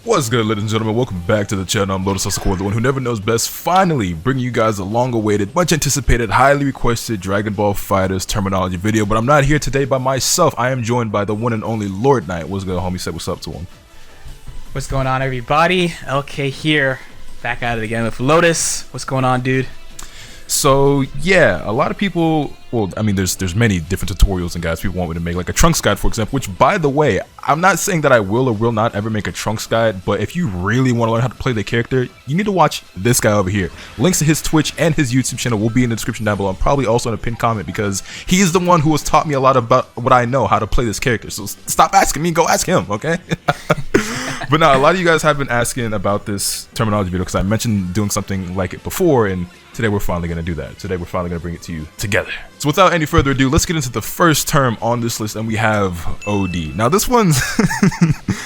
What's good, ladies and gentlemen? Welcome back to the channel. I'm LotusAsakura, the one who never knows best, finally bringing you guys a long-awaited, much-anticipated, highly requested Dragon Ball FighterZ terminology video. But I'm not here today by myself. I am joined by the one and only LordKnight. What's good, homie? Say what's up to him. What's going on, everybody? LK here, back at it again with Lotus. What's going on, dude? So yeah, a lot of people, well, I mean, there's many different tutorials and guides people want me to make, like a Trunks guide, for example, which, by the way, I'm not saying that I will or will not ever make a Trunks guide, but if you really want to learn how to play the character, you need to watch this guy over here. Links to his Twitch and his YouTube channel will be in the description down below, and probably also in a pinned comment, because he's the one who has taught me a lot about what I know, how to play this character. So stop asking me, go ask him, okay? But now, a lot of you guys have been asking about this terminology video because I mentioned doing something like it before, and today we're finally going to do that. Today we're finally going to bring it to you together. So without any further ado, let's get into the first term on this list, and we have Odie. Now this one's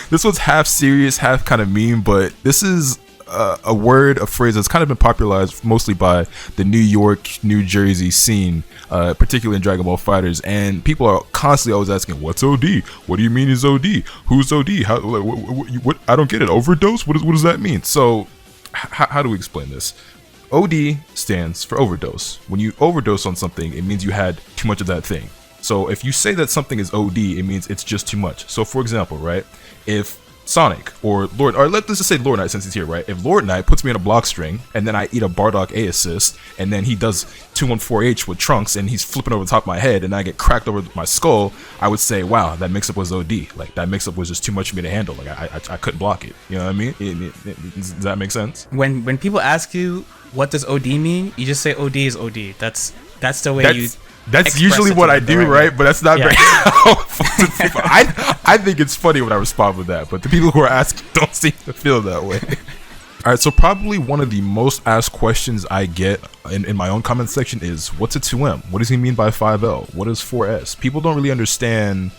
this one's half serious, half kind of meme, but this is a word, a phrase that's kind of been popularized mostly by the New York, New Jersey scene, particularly in Dragon Ball FighterZ, and people are constantly always asking, what's OD? What do you mean is OD? Who's OD? How, what, I don't get it. Overdose? What does that mean? So how do we explain this? OD stands for overdose. When you overdose on something, it means you had too much of that thing. So if you say that something is OD, it means it's just too much. So for example, right, if Sonic or let's just say LordKnight, since he's here, right? If LordKnight puts me in a block string and then I eat a Bardock A assist and then he does 214H with Trunks and he's flipping over the top of my head and I get cracked over my skull, I would say, wow, that mix-up was OD. Like, that mix-up was just too much for me to handle. Like, I couldn't block it. You know what I mean? Does that make sense? When people ask you what does OD mean, you just say OD is OD. That's the way That's usually what I do, right? But that's not very helpful to people. I think it's funny when I respond with that, but the people who are asking don't seem to feel that way. Alright, so probably one of the most asked questions I get in my own comment section is, what's a 2M? What does he mean by 5L? What is 4S? People don't really understand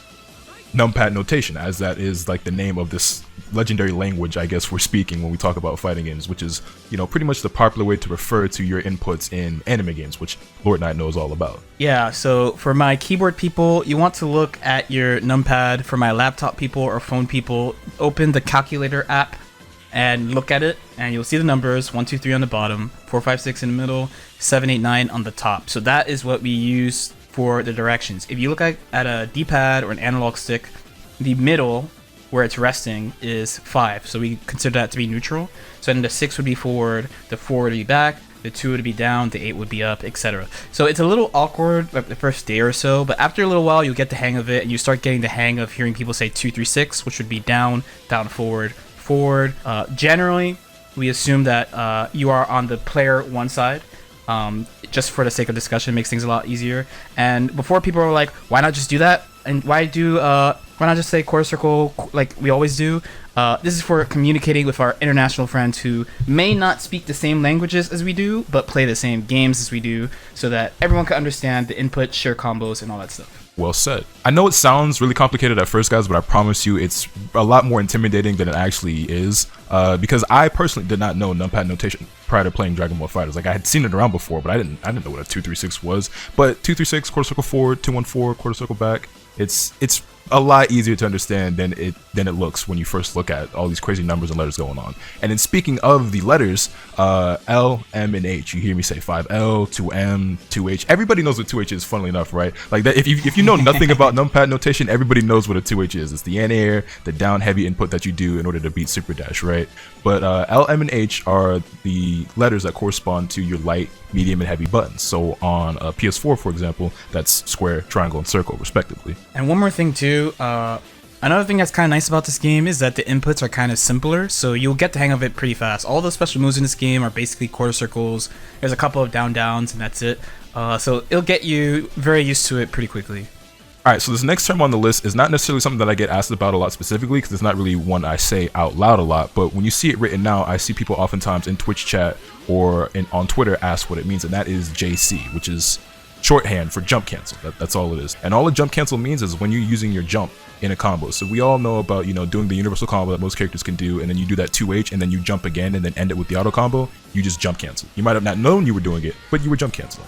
numpad notation, as that is like the name of this legendary language, I guess, we're speaking when we talk about fighting games, which is, you know, pretty much the popular way to refer to your inputs in anime games, which LordKnight knows all about. Yeah, so for my keyboard people, you want to look at your numpad. For my laptop people or phone people, open the calculator app and look at it, and you'll see the numbers 1, 2, 3 on the bottom, 4, 5, 6 in the middle, 7, 8, 9 on the top. So that is what we use for the directions. If you look at a D-pad or an analog stick, the middle where it's resting is 5, so we consider that to be neutral. So then the 6 would be forward, the 4 would be back, the 2 would be down, the 8 would be up, etc. So it's a little awkward like the first day or so, but after a little while you'll get the hang of it, and you start getting the hang of hearing people say 2, 3, 6, which would be down, down, forward, forward. Generally, we assume that you are on the player one side. Just for the sake of discussion, makes things a lot easier. And before, people were like, why not just do that? And why not just say quarter circle like we always do? This is for communicating with our international friends who may not speak the same languages as we do, but play the same games as we do, so that everyone can understand the input, share combos, and all that stuff. Well said. I know it sounds really complicated at first, guys, but I promise you it's a lot more intimidating than it actually is, because I personally did not know numpad notation prior to playing Dragon Ball FighterZ. Like, I had seen it around before, but I didn't know what a 236 was. But 236, quarter circle forward, 214, quarter circle back. It's a lot easier to understand than it looks when you first look at all these crazy numbers and letters going on. And then speaking of the letters, L, M, and H, you hear me say 5L, 2M, 2H. Everybody knows what 2H is, funnily enough, right? Like, that, if you know nothing about numpad notation, everybody knows what a 2H is. It's the anti-air, the down heavy input that you do in order to beat Super Dash, right? But L, M, and H are the letters that correspond to your light, medium, and heavy buttons. So on a PS4, for example, that's square, triangle, and circle, respectively. And one more thing too, another thing that's kind of nice about this game is that the inputs are kind of simpler, so you'll get the hang of it pretty fast. All the special moves in this game are basically quarter circles. There's a couple of downs, and that's it. So it'll get you very used to it pretty quickly. Alright, so this next term on the list is not necessarily something that I get asked about a lot specifically, because it's not really one I say out loud a lot, but when you see it written out, I see people oftentimes in Twitch chat or on Twitter ask what it means, and that is JC, which is shorthand for jump cancel. That's all it is. And all a jump cancel means is when you're using your jump in a combo. So we all know about, you know, doing the universal combo that most characters can do, and then you do that 2H, and then you jump again, and then end it with the auto combo. You just jump cancel. You might have not known you were doing it, but you were jump canceling.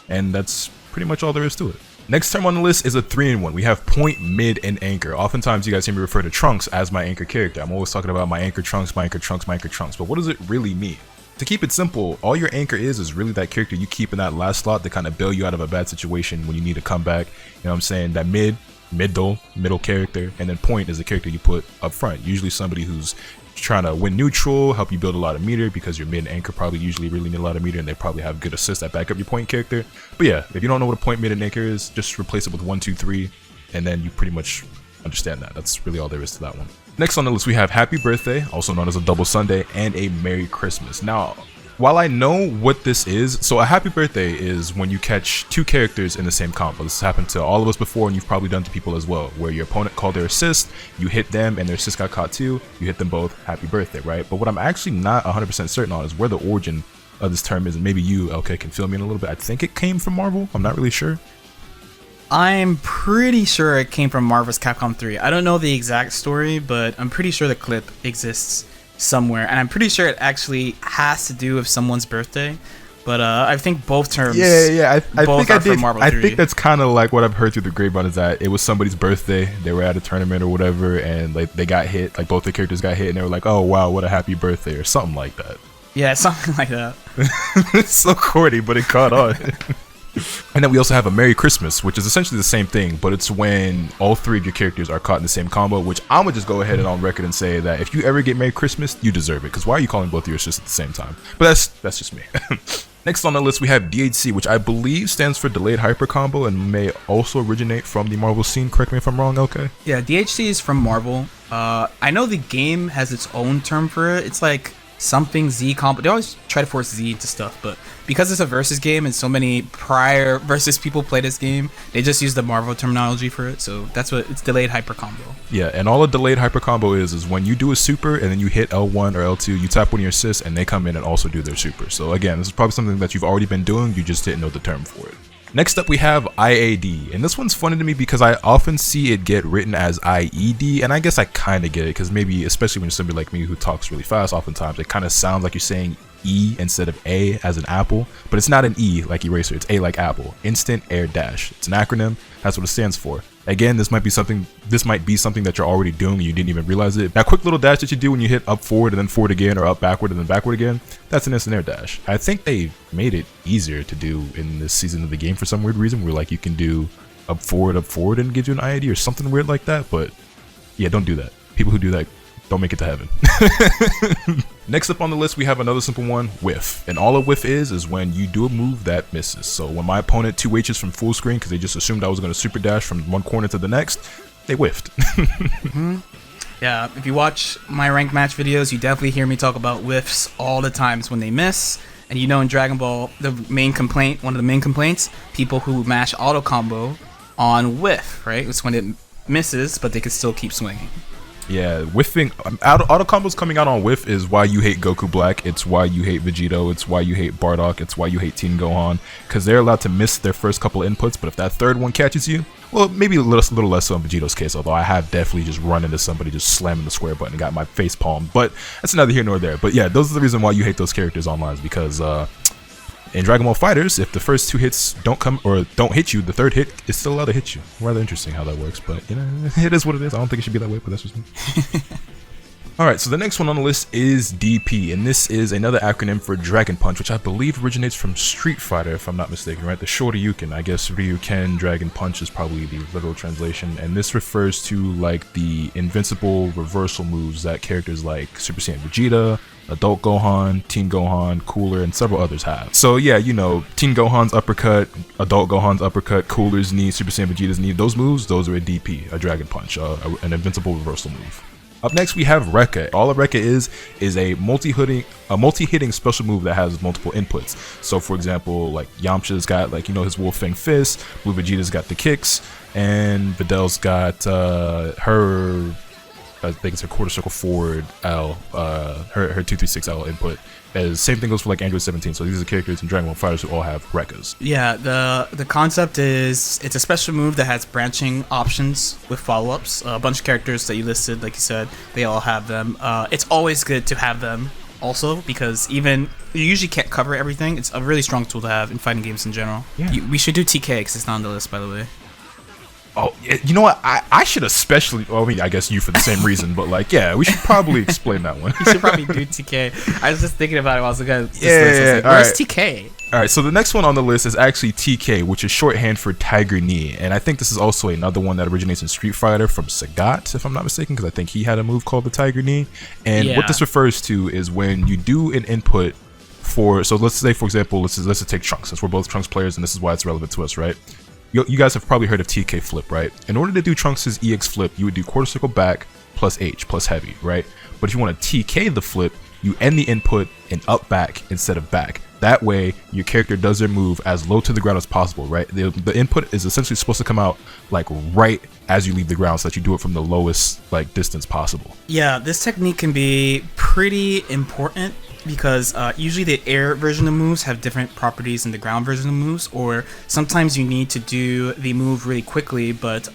And that's pretty much all there is to it. Next term on the list is a 3-in-1. We have point, mid, and anchor. Oftentimes, you guys hear me refer to Trunks as my anchor character. I'm always talking about my anchor Trunks, my anchor Trunks, my anchor Trunks. But what does it really mean? To keep it simple, all your anchor is really that character you keep in that last slot to kind of bail you out of a bad situation when you need to come back. You know what I'm saying? That middle character, and then point is the character you put up front. Usually somebody who's trying to win neutral, help you build a lot of meter, because your mid and anchor probably usually really need a lot of meter, and they probably have good assists that back up your point character. But yeah, if you don't know what a point, mid, and anchor is, just replace it with 1, 2, 3, and then you pretty much understand that. That's really all there is to that one. Next on the list, we have Happy Birthday, also known as a Double Sunday, and a Merry Christmas. Now, while I know what this is, so a Happy Birthday is when you catch 2 characters in the same combo. This has happened to all of us before, and you've probably done to people as well, where your opponent called their assist, you hit them, and their assist got caught too, you hit them both, Happy Birthday, right? But what I'm actually not 100% certain on is where the origin of this term is, and maybe you, okay, can fill me in a little bit. I think it came from Marvel, I'm not really sure. I'm pretty sure it came from Marvel's Capcom 3. I don't know the exact story, but I'm pretty sure the clip exists somewhere, and I'm pretty sure it actually has to do with someone's birthday. But I think both terms. I both think I did. Marvel I 3. think that's kind of like what I've heard through the grapevine, is that it was somebody's birthday. They were at a tournament or whatever, and like they got hit. Like both the characters got hit, and they were like, "Oh wow, what a happy birthday," or something like that. Yeah, something like that. It's so corny, but it caught on. And then we also have a Merry Christmas, which is essentially the same thing, but it's when all 3 of your characters are caught in the same combo, which I'm gonna just go ahead and on record and say that if you ever get Merry Christmas, you deserve it, because why are you calling both of your assists at the same time? But that's just me. Next on the list, we have DHC, which I believe stands for Delayed Hyper Combo and may also originate from the Marvel scene. Correct me if I'm wrong, okay? Yeah, DHC is from Marvel. I know the game has its own term for it. It's like something Z combo. They always try to force Z into stuff, but because it's a versus game and so many prior versus people play this game, they just use the Marvel terminology for it. So that's what it's, delayed hyper combo. Yeah, and all a delayed hyper combo is when you do a super and then you hit L1 or L2, you tap one of your assists and they come in and also do their super. So again, this is probably something that you've already been doing, you just didn't know the term for it. Next up, we have IAD, and this one's funny to me because I often see it get written as IED, and I guess I kind of get it because maybe, especially when you're somebody like me who talks really fast, oftentimes it kind of sounds like you're saying E instead of A as an apple, but it's not an E like eraser, it's A like apple. Instant Air Dash. It's an acronym, that's what it stands for. Again, this might be something that you're already doing and you didn't even realize it. That quick little dash that you do when you hit up forward and then forward again, or up backward and then backward again, that's an instant air dash. I think they made it easier to do in this season of the game for some weird reason, where like you can do up forward and it gives you an IID or something weird like that. But yeah, don't do that. People who do that don't make it to heaven. Next up on the list, we have another simple one, whiff. And all a whiff is when you do a move that misses. So when my opponent 2H's from full screen because they just assumed I was going to super dash from one corner to the next, they whiffed. Yeah, if you watch my ranked match videos, you definitely hear me talk about whiffs all the times when they miss. And you know, in Dragon Ball, one of the main complaints, people who mash auto combo on whiff, right? It's when it misses, but they can still keep swinging. Yeah, whiffing, auto combos coming out on whiff is why you hate Goku Black, it's why you hate Vegito, it's why you hate Bardock, it's why you hate Teen Gohan, because they're allowed to miss their first couple inputs, but if that third one catches you, well, maybe a little less so in Vegito's case, although I have definitely just run into somebody just slamming the square button and got my face palmed, but that's neither here nor there. But yeah, those are the reason why you hate those characters online, is because in Dragon Ball FighterZ, if the first 2 hits don't hit you, the third hit is still allowed to hit you. Rather interesting how that works, but you know, it is what it is. I don't think it should be that way, but that's just me. Alright, so the next one on the list is DP, and this is another acronym for Dragon Punch, which I believe originates from Street Fighter, if I'm not mistaken, right? The Shoryuken. I guess Ryuken Dragon Punch is probably the literal translation, and this refers to like the invincible reversal moves that characters like Super Saiyan Vegeta, Adult Gohan, Teen Gohan, Cooler, and several others have. So yeah, you know, Teen Gohan's uppercut, Adult Gohan's uppercut, Cooler's knee, Super Saiyan Vegeta's knee, those moves, those are a DP, a Dragon Punch, an invincible reversal move. Up next, we have Rekka. All a Rekka is a multi-hitting special move that has multiple inputs. So for example, like Yamcha's got like, you know, his Wolf Fang Fist, Blue Vegeta's got the kicks, and Videl's got her, I think it's her quarter circle forward L, her 236 L input. Same thing goes for like Android 17. So these are characters in Dragon Ball FighterZ who all have Rekkas. Yeah, the concept is it's a special move that has branching options with follow-ups. A bunch of characters that you listed, like you said, they all have them. It's always good to have them also, because even you usually can't cover everything. It's a really strong tool to have in fighting games in general. Yeah. We should do TK because it's not on the list, by the way. Oh, you know what? I should especially. Well, I mean, I guess you for the same reason, but like, yeah, we should probably explain that one. We should probably do TK. I was just thinking about it while I was looking at this list. Yeah, I was like, where's TK? All right, so the next one on the list is actually TK, which is shorthand for Tiger Knee, and I think this is also another one that originates in Street Fighter from Sagat, if I'm not mistaken, because I think he had a move called the Tiger Knee. And what this refers to is when you do an input for. So let's say, for example, let's just take Trunks, since we're both Trunks players, and this is why it's relevant to us, right? You guys have probably heard of TK flip, right? In order to do Trunks' EX flip, you would do quarter circle back plus H plus heavy, right? But if you want to TK the flip, you end the input in up back instead of back. That way, your character does their move as low to the ground as possible, right? The input is essentially supposed to come out like right as you leave the ground, so that you do it from the lowest like distance possible. Yeah, this technique can be pretty important because usually the air version of moves have different properties than the ground version of moves, or sometimes you need to do the move really quickly, but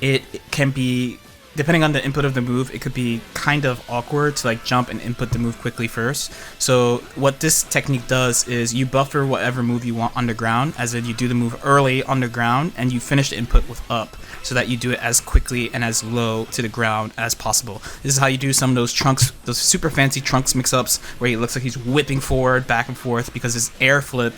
it can be, depending on the input of the move, it could be kind of awkward to like jump and input the move quickly first. So what this technique does is you buffer whatever move you want on the ground, as in you do the move early on the ground and you finish the input with up, so that you do it as quickly and as low to the ground as possible. This is how you do some of those Trunks, those super fancy Trunks mix-ups where he looks like he's whipping forward, back and forth, because his air flip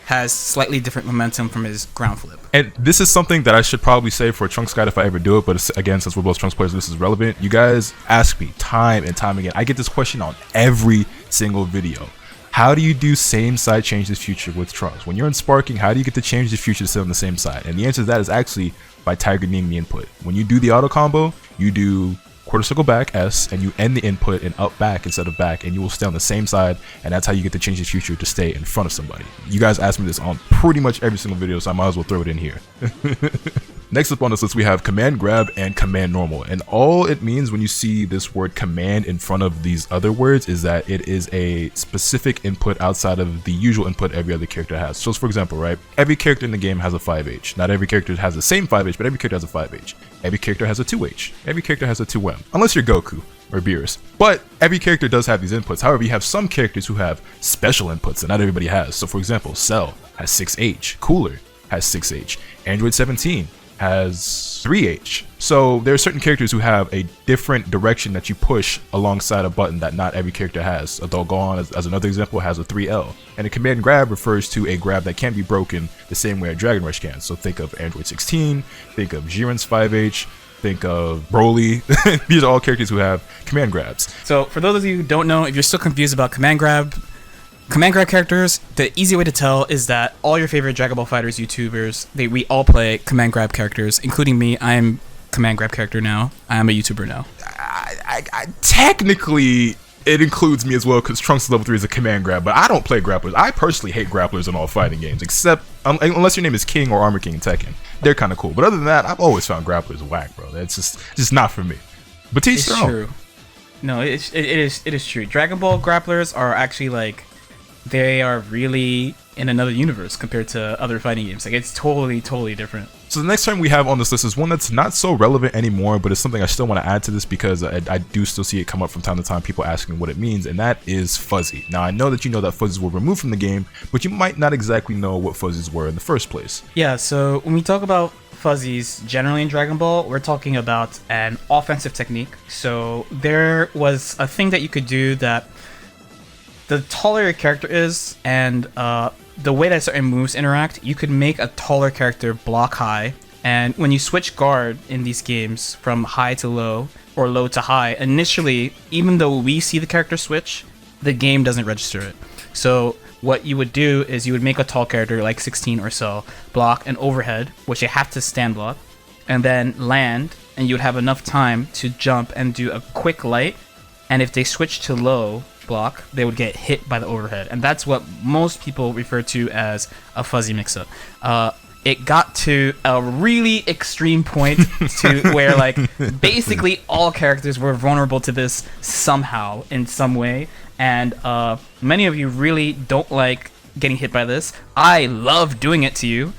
has slightly different momentum from his ground flip. And this is something that I should probably say for a Trunks guide if I ever do it, but again, since we're both Trunks players, this is relevant. You guys ask me time and time again. I get this question on every single video. How do you do same side change this future with Trunks? When you're in sparking, how do you get to change this future to sit on the same side? And the answer to that is actually by Tiger Kneeing the input. When you do the auto combo, you do quarter circle back S and you end the input in up back instead of back, and you will stay on the same side, and that's how you get to change the future to stay in front of somebody. You guys ask me this on pretty much every single video, so I might as well throw it in here. Next up on this list, we have command grab and command normal, and all it means when you see this word command in front of these other words is that it is a specific input outside of the usual input every other character has. So for example, right, every character in the game has a 5H. Not every character has the same 5H, but every character has a 5H. Every character has a 2H. Every character has a 2M, unless you're Goku or Beerus. But every character does have these inputs. However, you have some characters who have special inputs that not everybody has. So for example, Cell has 6H, Cooler has 6H, Android 17 has 3H. So there are certain characters who have a different direction that you push alongside a button that not every character has. A Dolgon, as another example, has a 3L. And a command grab refers to a grab that can't be broken the same way a Dragon Rush can. So think of Android 16, think of Jiren's 5H, think of Broly. These are all characters who have command grabs. So for those of you who don't know, if you're still confused about command grab characters, the easy way to tell is that all your favorite Dragon Ball FighterZ YouTubers, we all play command grab characters, including me. I am command grab character now. I am a YouTuber now. I technically, it includes me as well, because Trunks level 3 is a command grab, but I don't play grapplers. I personally hate grapplers in all fighting games, except unless your name is King or Armor King in Tekken. They're kind of cool, but other than that, I've always found grapplers whack, bro. It's just not for me. But teach their own. True. No, it is true. Dragon Ball grapplers are actually like, they are really in another universe compared to other fighting games. Like, it's totally different. So the next term we have on this list is one that's not so relevant anymore, but it's something I still want to add to this because I do still see it come up from time to time, people asking what it means, and that is fuzzy. Now, I know that you know that fuzzies were removed from the game, but you might not exactly know what fuzzies were in the first place. Yeah, so when we talk about fuzzies generally in Dragon Ball, we're talking about an offensive technique. So there was a thing that you could do that the taller your character is and the way that certain moves interact, you could make a taller character block high. And when you switch guard in these games from high to low or low to high, initially, even though we see the character switch, the game doesn't register it. So what you would do is you would make a tall character like 16 or so, block an overhead, which you have to stand block, and then land, and you would have enough time to jump and do a quick light. And if they switch to low block, they would get hit by the overhead, and that's what most people refer to as a fuzzy mix-up. It got to a really extreme point to where like basically all characters were vulnerable to this somehow in some way, and many of you really don't like getting hit by this. I love doing it to you.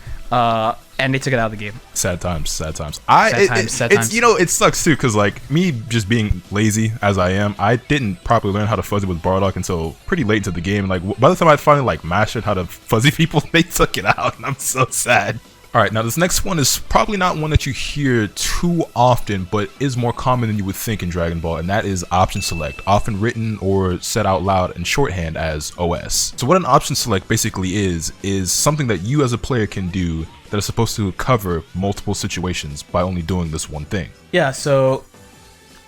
and they took it out of the game. Sad times. Sad times. It's, you know, it sucks too, because like me just being lazy as I am, I didn't properly learn how to fuzzy with Bardock until pretty late into the game. Like by the time I finally like mastered how to fuzzy people, they took it out, and I'm so sad. All right, now this next one is probably not one that you hear too often, but is more common than you would think in Dragon Ball, and that is option select, often written or said out loud in shorthand as OS. So what an option select basically is something that you as a player can do that is supposed to cover multiple situations by only doing this one thing. Yeah, so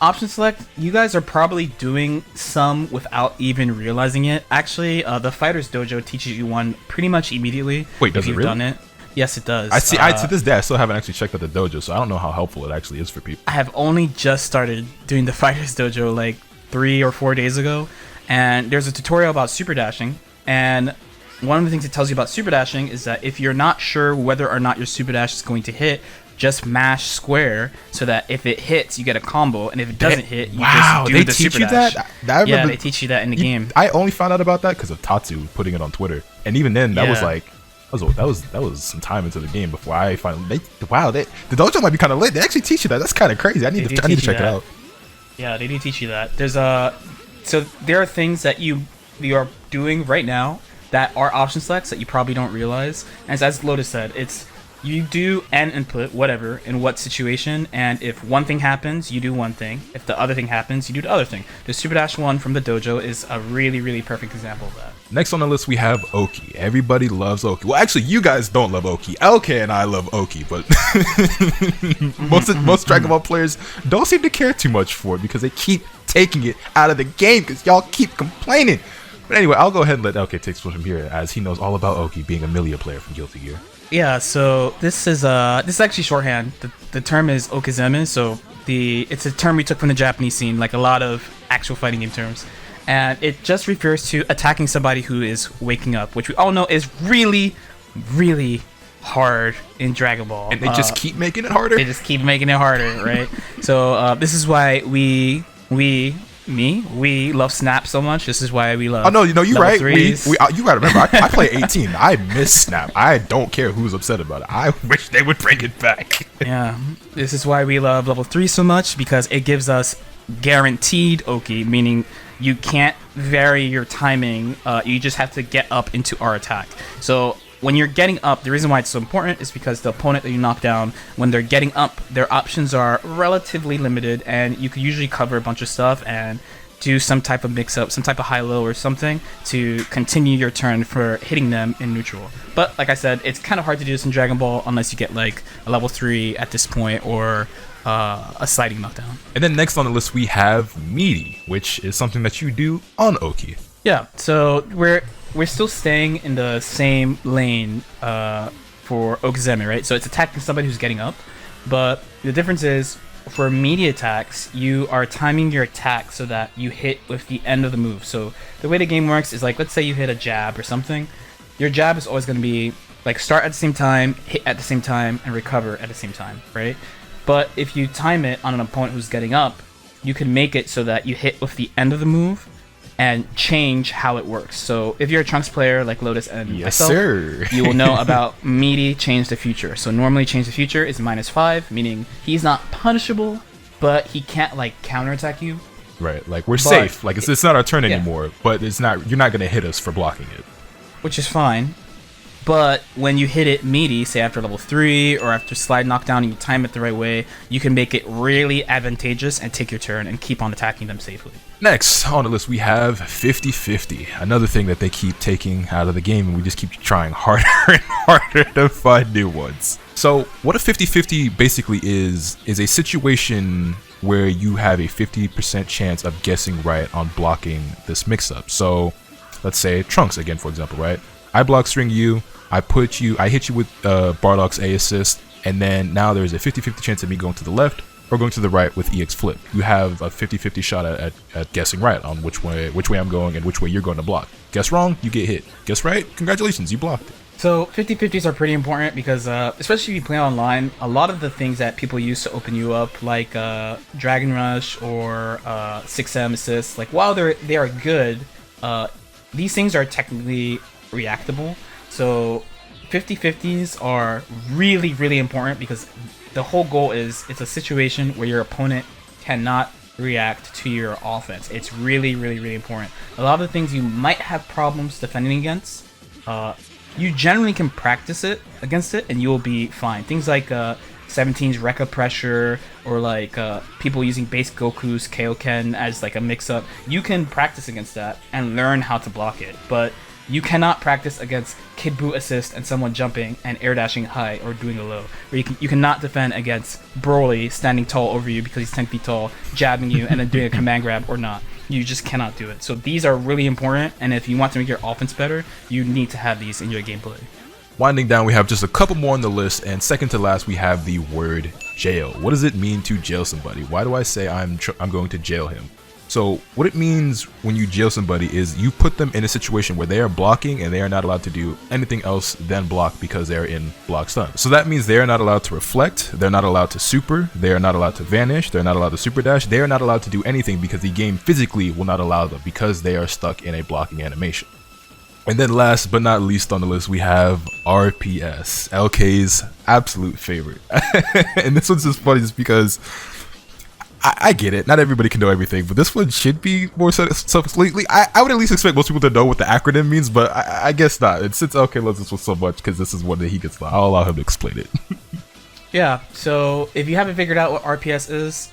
option select, you guys are probably doing some without even realizing it. Actually, the Fighters Dojo teaches you one pretty much immediately. Wait, does if you've it really? done it. Yes, it does. I see. To this day, I still haven't actually checked out the dojo, so I don't know how helpful it actually is for people. I have only just started doing the Fighters Dojo like 3 or 4 days ago, and there's a tutorial about super dashing. And one of the things it tells you about super dashing is that if you're not sure whether or not your super dash is going to hit, just mash square so that if it hits, you get a combo, and if it doesn't hit, you just do the super dash. Yeah, they teach you that in the game. I only found out about that because of Tatsu putting it on Twitter, and even then, that was like. That was some time into the game before I finally. The dojo might be kind of lit. They actually teach you that. That's kind of crazy. I need to check it out. Yeah, they do teach you that. There's so there are things that you are doing right now that are option selects that you probably don't realize. And as Lotus said, it's you do an input, whatever, in what situation, and if one thing happens, you do one thing. If the other thing happens, you do the other thing. The Super Dash 1 from the dojo is a really, really perfect example of that. Next on the list, we have Okie. Everybody loves Okie. Well, actually, you guys don't love Okie. LK and I love Okie, but most Dragon Ball players don't seem to care too much for it because they keep taking it out of the game because y'all keep complaining. But anyway, I'll go ahead and let LK take from here, as he knows all about Okie, being a Milia player from Guilty Gear. Yeah, so this is actually shorthand. The term is okizeme, so it's a term we took from the Japanese scene, like a lot of actual fighting game terms. And it just refers to attacking somebody who is waking up, which we all know is really, really hard in Dragon Ball. And they just keep making it harder? They just keep making it harder, right? So this is why we love Snap so much. This is why we love. Oh no, you're right. You gotta remember, I play 18. I miss Snap. I don't care who's upset about it. I wish they would bring it back. Yeah, this is why we love level 3 so much, because it gives us guaranteed Okie, meaning you can't vary your timing. You just have to get up into our attack. So when you're getting up, the reason why it's so important is because the opponent that you knock down, when they're getting up, their options are relatively limited, and you can usually cover a bunch of stuff and do some type of mix-up, some type of high-low or something to continue your turn for hitting them in neutral. But like I said, it's kind of hard to do this in Dragon Ball unless you get like a level 3 at this point or a sliding knockdown. And then next on the list we have Meaty, which is something that you do on Okie. Yeah, so we're still staying in the same lane for okizeme, right? So it's attacking somebody who's getting up, but the difference is for meaty attacks, you are timing your attack so that you hit with the end of the move. So the way the game works is like, let's say you hit a jab or something, your jab is always going to be like start at the same time, hit at the same time, and recover at the same time, right? But if you time it on an opponent who's getting up, you can make it so that you hit with the end of the move and change how it works. So if you're a Trunks player like Lotus and myself, you will know about Meaty Change the Future. So normally Change the Future is -5, meaning he's not punishable, but he can't like counterattack you. Right, like we're safe. Like it's not our turn anymore, but you're not gonna hit us for blocking it. Which is fine. But when you hit it meaty, say after level 3 or after slide knockdown and you time it the right way, you can make it really advantageous and take your turn and keep on attacking them safely. Next on the list, we have 50-50, another thing that they keep taking out of the game, and we just keep trying harder and harder to find new ones. So what a 50-50 basically is a situation where you have a 50% chance of guessing right on blocking this mix-up. So let's say Trunks again, for example, right? I block string you, I hit you with Bardock's A assist, and then now there's a 50-50 chance of me going to the left or going to the right with EX flip. You have a 50-50 shot at guessing right on which way I'm going and which way you're going to block. Guess wrong, you get hit. Guess right, congratulations, you blocked it. So 50-50s are pretty important because especially if you play online, a lot of the things that people use to open you up, like Dragon Rush or 6M assist, like while they are good, these things are technically reactable. So 50-50s are really, really important because the whole goal is it's a situation where your opponent cannot react to your offense. It's really, really, really important. A lot of the things you might have problems defending against, you generally can practice it against it and you'll be fine. Things like 17's Rekka pressure, or like people using base Goku's Kaioken as like a mix-up. You can practice against that and learn how to block it, but you cannot practice against Kid Buu assist and someone jumping and air dashing high or doing a low. Or you cannot defend against Broly standing tall over you because he's 10 feet tall, jabbing you and then doing a command grab or not. You just cannot do it. So these are really important, and if you want to make your offense better, you need to have these in your gameplay. Winding down, we have just a couple more on the list, and second to last, we have the word jail. What does it mean to jail somebody? Why do I say I'm going to jail him? So what it means when you jail somebody is you put them in a situation where they are blocking and they are not allowed to do anything else than block because they're in block stun. So that means they are not allowed to reflect, they're not allowed to super, they are not allowed to vanish, they're not allowed to super dash, they are not allowed to do anything because the game physically will not allow them because they are stuck in a blocking animation. And then last but not least on the list, we have RPS, LK's absolute favorite. And this one's just funny just because I get it, not everybody can know everything, but this one should be more self-explanatory. I would at least expect most people to know what the acronym means, but I guess not. And since LK loves this one so much, because this is one that he gets, I'll allow him to explain it. Yeah, so if you haven't figured out what RPS is,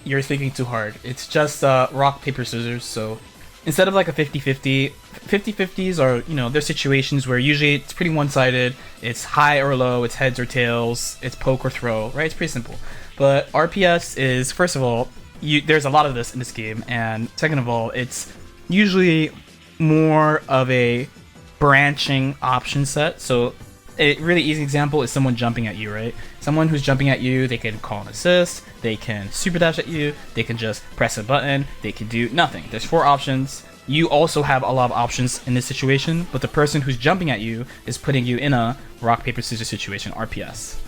you're thinking too hard. It's just rock, paper, scissors. So instead of like a 50-50, 50-50s are, you know, there's situations where usually it's pretty one-sided. It's high or low, it's heads or tails, it's poke or throw, right? It's pretty simple. But RPS is, first of all, there's a lot of this in this game, and second of all, it's usually more of a branching option set. So a really easy example is someone jumping at you, right? Someone who's jumping at you, they can call an assist, they can super dash at you, they can just press a button, they can do nothing. There's 4 options. You also have a lot of options in this situation, but the person who's jumping at you is putting you in a rock, paper, scissors situation, RPS.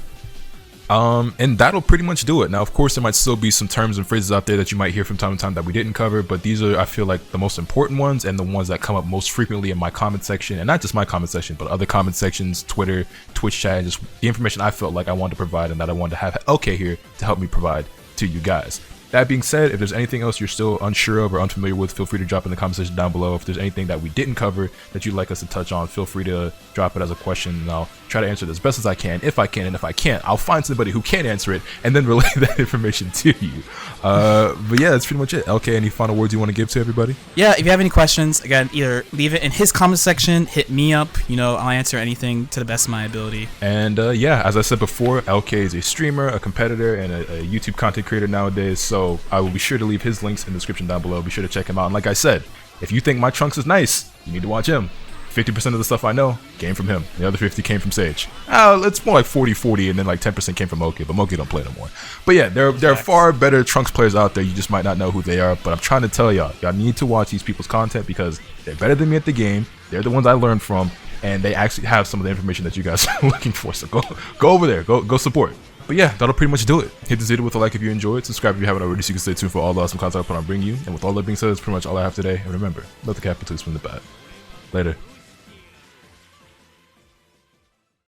And that'll pretty much do it. Now, of course, there might still be some terms and phrases out there that you might hear from time to time that we didn't cover, but these are, I feel like, the most important ones and the ones that come up most frequently in my comment section, and not just my comment section, but other comment sections, Twitter, Twitch chat, just the information I felt like I wanted to provide and that I wanted to have LK here to help me provide to you guys. That being said, if there's anything else you're still unsure of or unfamiliar with, feel free to drop in the comment section down below. If there's anything that we didn't cover that you'd like us to touch on, feel free to drop it as a question, and I'll try to answer it as best as I can. If I can, and if I can't, I'll find somebody who can answer it and then relay that information to you. But yeah, that's pretty much it. LK, any final words you want to give to everybody? Yeah, if you have any questions, again, either leave it in his comment section, hit me up, you know, I'll answer anything to the best of my ability. And yeah, as I said before, LK is a streamer, a competitor, and a YouTube content creator nowadays, so I will be sure to leave his links in the description down below. Be sure to check him out. And like I said, if you think my Trunks is nice, you need to watch him. 50% of the stuff I know came from him. The other 50 came from Sage. It's more like 40-40, and then like 10% came from Okie, but Okie don't play no more. But yeah, there are far better Trunks players out there. You just might not know who they are, but I'm trying to tell y'all need to watch these people's content because they're better than me at the game. They're the ones I learned from, and they actually have some of the information that you guys are looking for. So go over there, go support. But yeah, that'll pretty much do it. Hit this video with a like if you enjoyed, subscribe if you haven't already so you can stay tuned for all the awesome content I put on bring you. And with all that being said, that's pretty much all I have today. And remember, let the capital twos from the bad. Later.